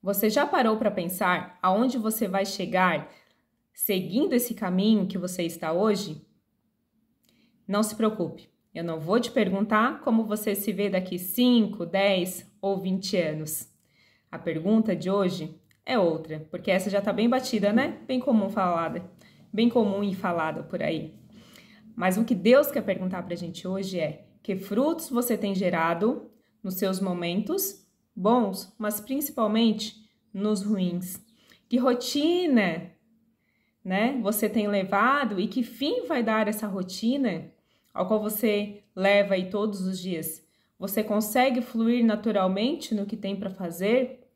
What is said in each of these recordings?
Você já parou para pensar aonde você vai chegar seguindo esse caminho que você está hoje? Não se preocupe, eu não vou te perguntar como você se vê daqui 5, 10 ou 20 anos. A pergunta de hoje é outra, porque essa já está bem batida, né? Bem comum e falada por aí. Mas o que Deus quer perguntar para a gente hoje é: que frutos você tem gerado nos seus momentos bons, mas principalmente nos ruins? Que rotina, né, você tem levado e que fim vai dar essa rotina ao qual você leva aí todos os dias? Você consegue fluir naturalmente no que tem para fazer?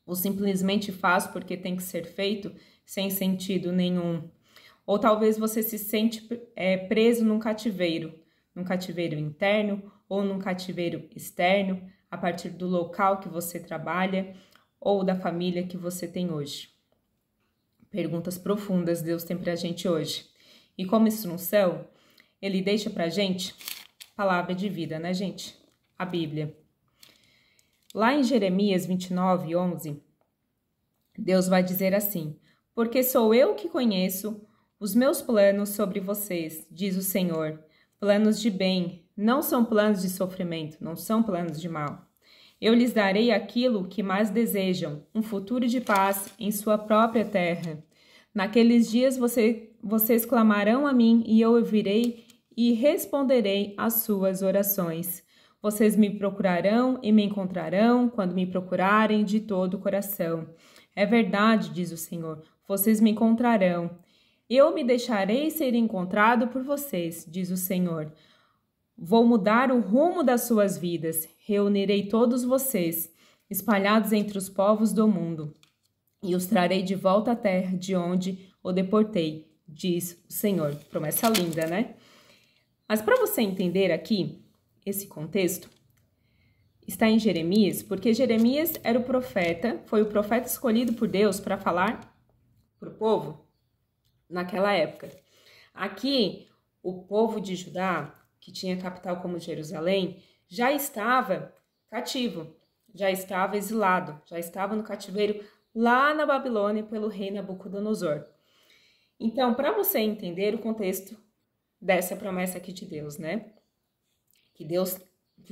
Ou simplesmente faz porque tem que ser feito sem sentido nenhum? Ou talvez você se sente preso num cativeiro interno ou num cativeiro externo, a partir do local que você trabalha ou da família que você tem hoje. Perguntas profundas Deus tem pra gente hoje. E como instrução, Ele deixa pra gente palavra de vida, né, gente? A Bíblia. Lá em Jeremias 29, 11, Deus vai dizer assim: porque sou eu que conheço os meus planos sobre vocês, diz o Senhor, planos de bem, não são planos de sofrimento, não são planos de mal. Eu lhes darei aquilo que mais desejam, um futuro de paz em sua própria terra. Naqueles dias vocês clamarão a mim e eu ouvirei e responderei às suas orações. Vocês me procurarão e me encontrarão quando me procurarem de todo o coração. É verdade, diz o Senhor, vocês me encontrarão. Eu me deixarei ser encontrado por vocês, diz o Senhor. Vou mudar o rumo das suas vidas. Reunirei todos vocês, espalhados entre os povos do mundo, e os trarei de volta à terra de onde o deportei, diz o Senhor. Promessa linda, né? Mas para você entender aqui, esse contexto está em Jeremias, porque Jeremias era o profeta, foi o profeta escolhido por Deus para falar para o povo naquela época. Aqui, o povo de Judá, que tinha capital como Jerusalém, já estava cativo, já estava exilado, já estava no cativeiro lá na Babilônia pelo rei Nabucodonosor. Então, para você entender o contexto dessa promessa aqui de Deus, né? Que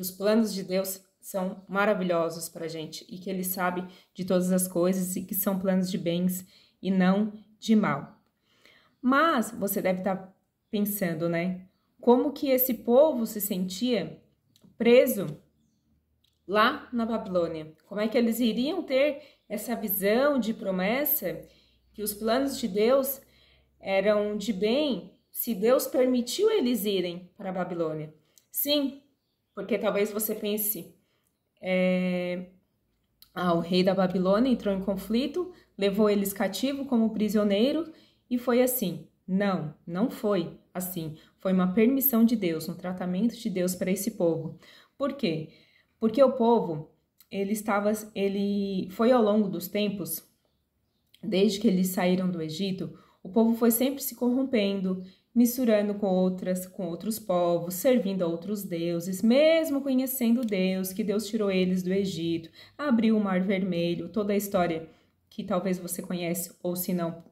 os planos de Deus são maravilhosos para a gente e que Ele sabe de todas as coisas e que são planos de bens e não de mal. Mas você deve estar pensando, né? Como que esse povo se sentia preso lá na Babilônia? Como é que eles iriam ter essa visão de promessa que os planos de Deus eram de bem se Deus permitiu eles irem para a Babilônia? Sim, porque talvez você pense, o rei da Babilônia entrou em conflito, levou eles cativo como prisioneiro e foi assim. Não, não foi assim. Foi uma permissão de Deus, um tratamento de Deus para esse povo. Por quê? Porque o povo, ele foi ao longo dos tempos, desde que eles saíram do Egito, o povo foi sempre se corrompendo, misturando com outros povos, servindo a outros deuses, mesmo conhecendo Deus, que Deus tirou eles do Egito, abriu o Mar Vermelho, toda a história que talvez você conhece, ou se não,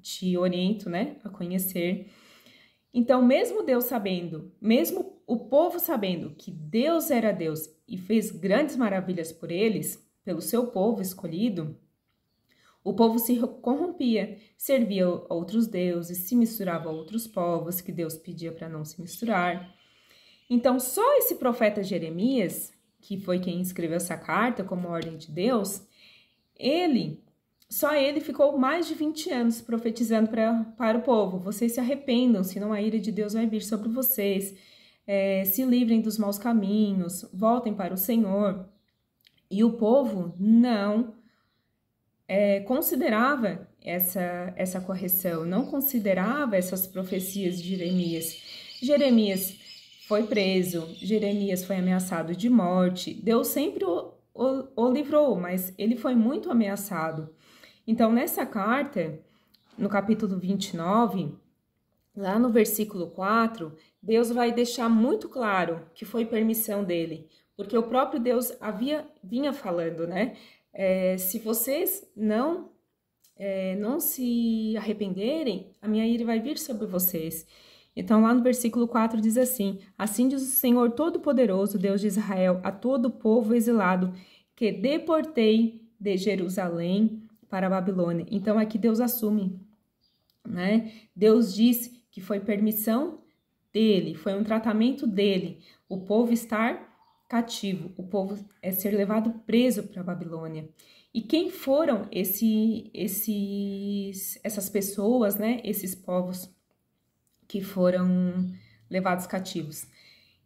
te oriento, né, a conhecer. Então, mesmo Deus sabendo, mesmo o povo sabendo que Deus era Deus e fez grandes maravilhas por eles, pelo seu povo escolhido, o povo se corrompia, servia a outros deuses, se misturava a outros povos que Deus pedia para não se misturar. Então, só esse profeta Jeremias, que foi quem escreveu essa carta como ordem de Deus, só ele ficou mais de 20 anos profetizando para o povo. Vocês se arrependam, senão a ira de Deus vai vir sobre vocês. Se livrem dos maus caminhos, voltem para o Senhor. E o povo não considerava essa correção, não considerava essas profecias de Jeremias. Jeremias foi preso, Jeremias foi ameaçado de morte. Deus sempre o livrou, mas ele foi muito ameaçado. Então, nessa carta, no capítulo 29, lá no versículo 4, Deus vai deixar muito claro que foi permissão dele, Porque o próprio Deus vinha falando, né? Se vocês não se arrependerem, a minha ira vai vir sobre vocês. Então, lá no versículo 4 diz assim: assim diz o Senhor Todo-Poderoso, Deus de Israel, a todo o povo exilado, que deportei de Jerusalém para a Babilônia. Então, aqui Deus assume, né? Deus diz que foi permissão dele, foi um tratamento dele, o povo estar cativo, o povo ser levado preso para a Babilônia. E quem foram essas pessoas, né? Esses povos que foram levados cativos?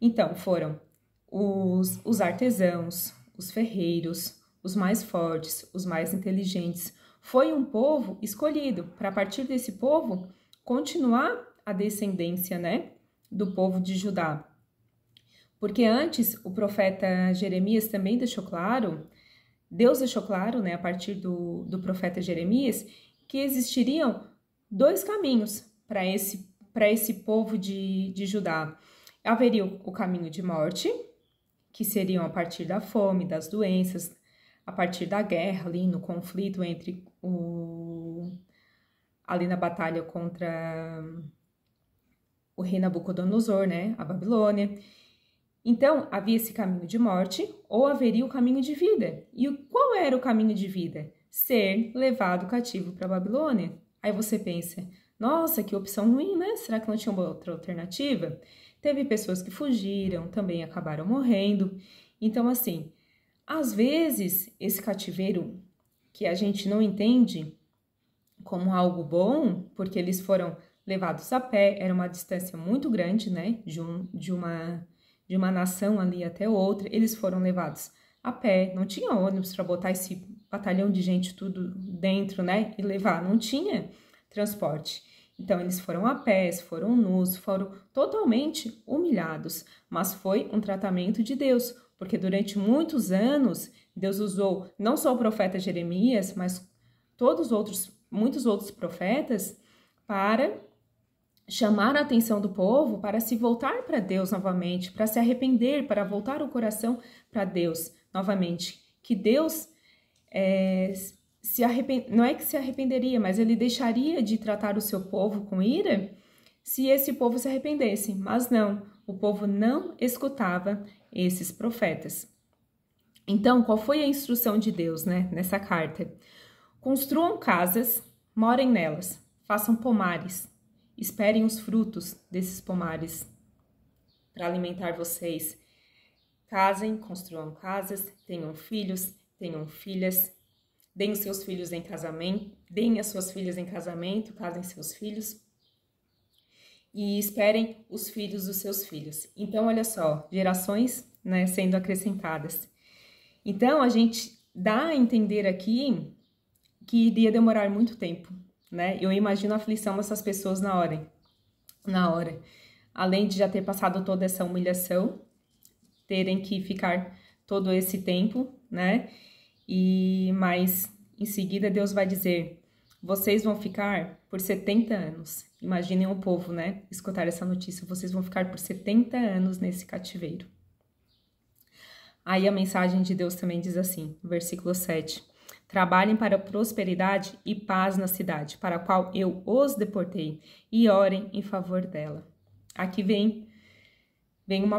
Então, foram os artesãos, os ferreiros, os mais fortes, os mais inteligentes. Foi um povo escolhido para, a partir desse povo, continuar a descendência, né, do povo de Judá. Porque antes, o profeta Jeremias também deixou claro, Deus deixou claro, né, a partir do profeta Jeremias, que existiriam dois caminhos para esse povo de Judá. Haveria o caminho de morte, que seriam a partir da fome, das doenças, a partir da guerra, ali no conflito ali na batalha contra o rei Nabucodonosor, né, a Babilônia. Então, havia esse caminho de morte ou haveria o caminho de vida. E qual era o caminho de vida? Ser levado cativo para a Babilônia. Aí você pensa, nossa, que opção ruim, né? Será que não tinha uma outra alternativa? Teve pessoas que fugiram, também acabaram morrendo. Então, assim, às vezes, esse cativeiro que a gente não entende como algo bom, porque eles foram levados a pé, era uma distância muito grande, né? De uma nação ali até outra, eles foram levados a pé, não tinha ônibus para botar esse batalhão de gente tudo dentro, né, e levar, não tinha transporte. Então, eles foram a pé, foram nus, foram totalmente humilhados, mas foi um tratamento de Deus, porque durante muitos anos, Deus usou não só o profeta Jeremias, mas muitos outros profetas para chamar a atenção do povo para se voltar para Deus novamente, para se arrepender, para voltar o coração para Deus novamente. Que Deus não é que se arrependeria, mas ele deixaria de tratar o seu povo com ira se esse povo se arrependesse. Mas não, o povo não escutava esses profetas. Então, qual foi a instrução de Deus, né, nessa carta? Construam casas, morem nelas, façam pomares, esperem os frutos desses pomares para alimentar vocês. Casem, construam casas, tenham filhos, tenham filhas, deem os seus filhos em casamento, deem as suas filhas em casamento, casem seus filhos e esperem os filhos dos seus filhos. Então, olha só, gerações, né, sendo acrescentadas. Então, a gente dá a entender aqui que iria demorar muito tempo, né? Eu imagino a aflição dessas pessoas na hora. Além de já ter passado toda essa humilhação, terem que ficar todo esse tempo, né? Mas em seguida Deus vai dizer, vocês vão ficar por 70 anos. Imaginem o povo, né? Escutar essa notícia, vocês vão ficar por 70 anos nesse cativeiro. Aí a mensagem de Deus também diz assim, versículo 7. Trabalhem para a prosperidade e paz na cidade, para a qual eu os deportei, e orem em favor dela. Aqui vem uma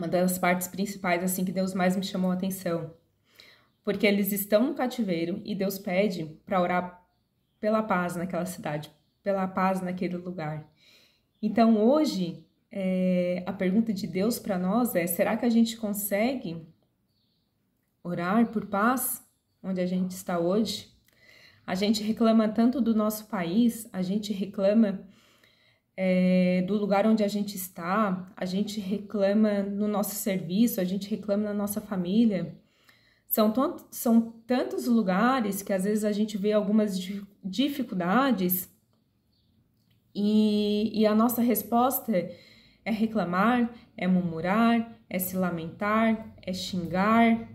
das partes principais assim que Deus mais me chamou a atenção. Porque eles estão no cativeiro e Deus pede para orar pela paz naquela cidade, pela paz naquele lugar. Então hoje, a pergunta de Deus para nós é, será que a gente consegue orar por paz onde a gente está hoje? A gente reclama tanto do nosso país, a gente reclama do lugar onde a gente está, a gente reclama no nosso serviço, a gente reclama na nossa família. São tantos lugares que às vezes a gente vê algumas dificuldades e a nossa resposta é reclamar, é murmurar, é se lamentar, é xingar.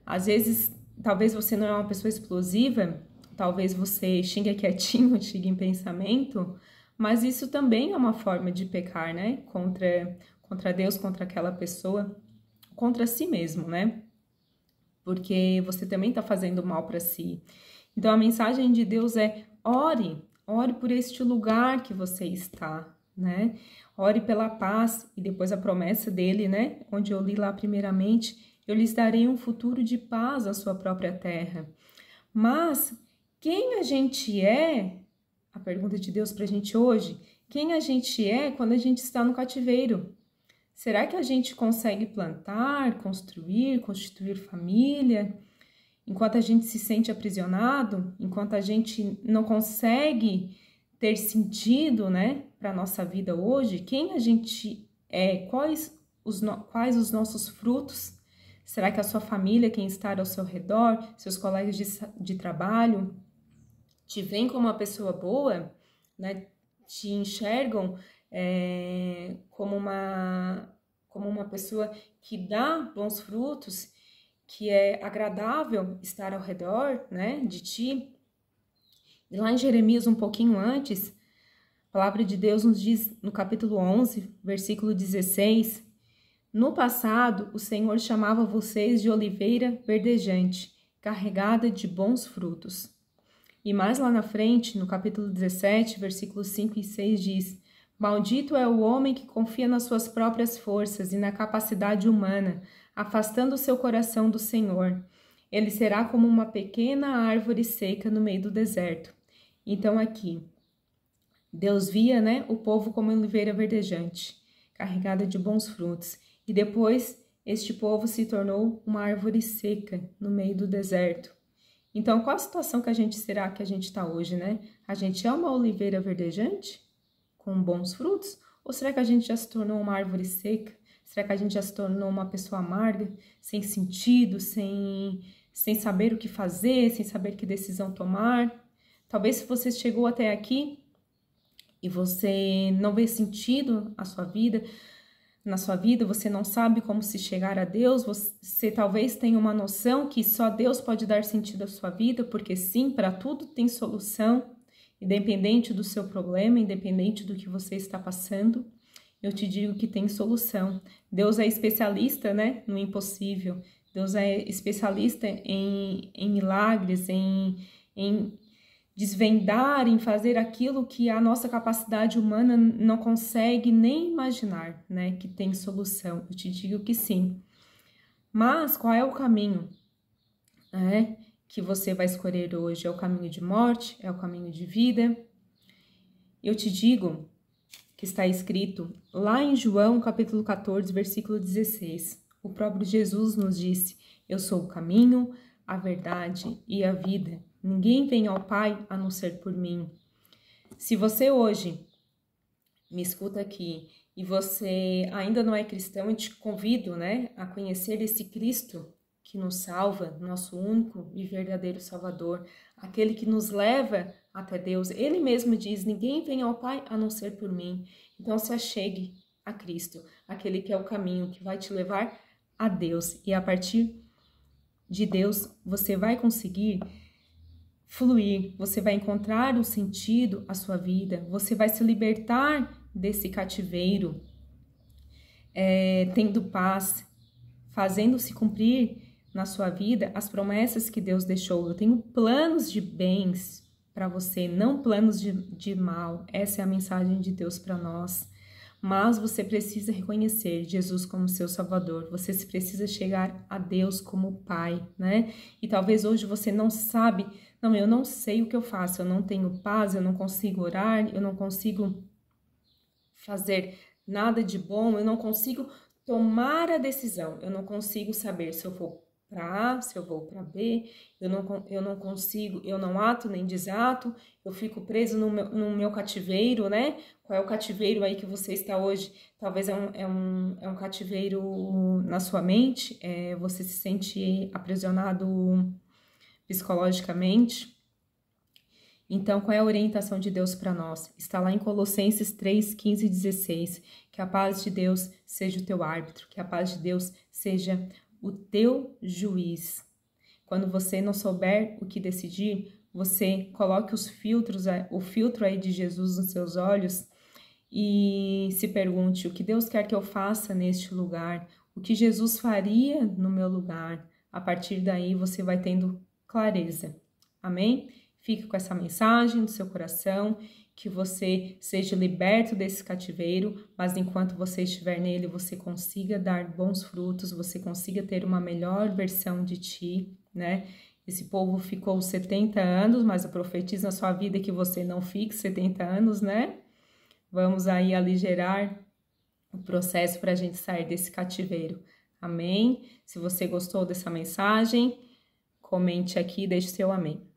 Às vezes, talvez você não é uma pessoa explosiva, talvez você xingue quietinho, xingue em pensamento, mas isso também é uma forma de pecar, né? Contra Deus, contra aquela pessoa. contra si mesmo, né? Porque você também está fazendo mal para si. Então, a mensagem de Deus é: ore por este lugar que você está, né? Ore pela paz, e depois a promessa dele, né? Onde eu li lá primeiramente, eu lhes darei um futuro de paz à sua própria terra. Mas quem a gente é, a pergunta de Deus para a gente hoje, quem a gente é quando a gente está no cativeiro? Será que a gente consegue plantar, construir, constituir família, enquanto a gente se sente aprisionado, enquanto a gente não consegue ter sentido, né, para a nossa vida hoje? Quem a gente é? Quais os nossos frutos? Será que a sua família, quem está ao seu redor, seus colegas de trabalho, te veem como uma pessoa boa, né? Te enxergam como uma pessoa que dá bons frutos, que é agradável estar ao redor, né, de ti? E lá em Jeremias, um pouquinho antes, a palavra de Deus nos diz no capítulo 11, versículo 16: no passado, o Senhor chamava vocês de oliveira verdejante, carregada de bons frutos. E mais lá na frente, no capítulo 17, versículos 5 e 6, diz: maldito é o homem que confia nas suas próprias forças e na capacidade humana, afastando o seu coração do Senhor. Ele será como uma pequena árvore seca no meio do deserto. Então aqui, Deus via, né, o povo como oliveira verdejante, carregada de bons frutos. E depois, este povo se tornou uma árvore seca no meio do deserto. Então, qual a situação que a gente será que a gente está hoje, né? A gente é uma oliveira verdejante, com bons frutos? Ou será que a gente já se tornou uma árvore seca? Será que a gente já se tornou uma pessoa amarga, sem sentido, sem saber o que fazer, sem saber que decisão tomar? Talvez se você chegou até aqui e você não vê sentido na sua vida, você não sabe como se chegar a Deus, você talvez tenha uma noção que só Deus pode dar sentido à sua vida, porque sim, para tudo tem solução, independente do seu problema, independente do que você está passando, eu te digo que tem solução. Deus é especialista, né, no impossível. Deus é especialista em milagres, em desvendar, em fazer aquilo que a nossa capacidade humana não consegue nem imaginar, né? Que tem solução. Eu te digo que sim. Mas qual é o caminho, né, que você vai escolher hoje? É o caminho de morte? É o caminho de vida? Eu te digo que está escrito lá em João, capítulo 14, versículo 16. O próprio Jesus nos disse: eu sou o caminho, a verdade e a vida. Ninguém vem ao Pai a não ser por mim. Se você hoje me escuta aqui e você ainda não é cristão, eu te convido, né, a conhecer esse Cristo que nos salva, nosso único e verdadeiro Salvador, aquele que nos leva até Deus. Ele mesmo diz: ninguém vem ao Pai a não ser por mim. Então se achegue a Cristo, aquele que é o caminho que vai te levar a Deus. E a partir de Deus você vai conseguir fluir, você vai encontrar o sentido à sua vida, você vai se libertar desse cativeiro, tendo paz, fazendo-se cumprir na sua vida as promessas que Deus deixou. Eu tenho planos de bens para você, não planos de mal. Essa é a mensagem de Deus para nós. Mas você precisa reconhecer Jesus como seu Salvador. Você precisa chegar a Deus como Pai, né? E talvez hoje você não sabe, não, eu não sei o que eu faço, eu não tenho paz, eu não consigo orar, eu não consigo fazer nada de bom, eu não consigo tomar a decisão, eu não consigo saber se eu vou para A, se eu vou para B, eu não consigo, eu não ato nem desato, eu fico preso no meu cativeiro, né? Qual é o cativeiro aí que você está hoje? Talvez é um cativeiro na sua mente, você se sente aprisionado psicologicamente. Então, qual é a orientação de Deus para nós? Está lá em Colossenses 3, 15 e 16. Que a paz de Deus seja o teu árbitro, que a paz de Deus seja o teu juiz. Quando você não souber o que decidir, você coloque o filtro aí de Jesus nos seus olhos e se pergunte: o que Deus quer que eu faça neste lugar? o que Jesus faria no meu lugar. A partir daí você vai tendo clareza. Amém? Fique com essa mensagem no seu coração, que você seja liberto desse cativeiro, mas enquanto você estiver nele, você consiga dar bons frutos, você consiga ter uma melhor versão de ti, né? Esse povo ficou 70 anos, mas eu profetizo na sua vida que você não fique 70 anos, né? Vamos aí aligerar o processo para a gente sair desse cativeiro. Amém? Se você gostou dessa mensagem, comente aqui e deixe seu amém.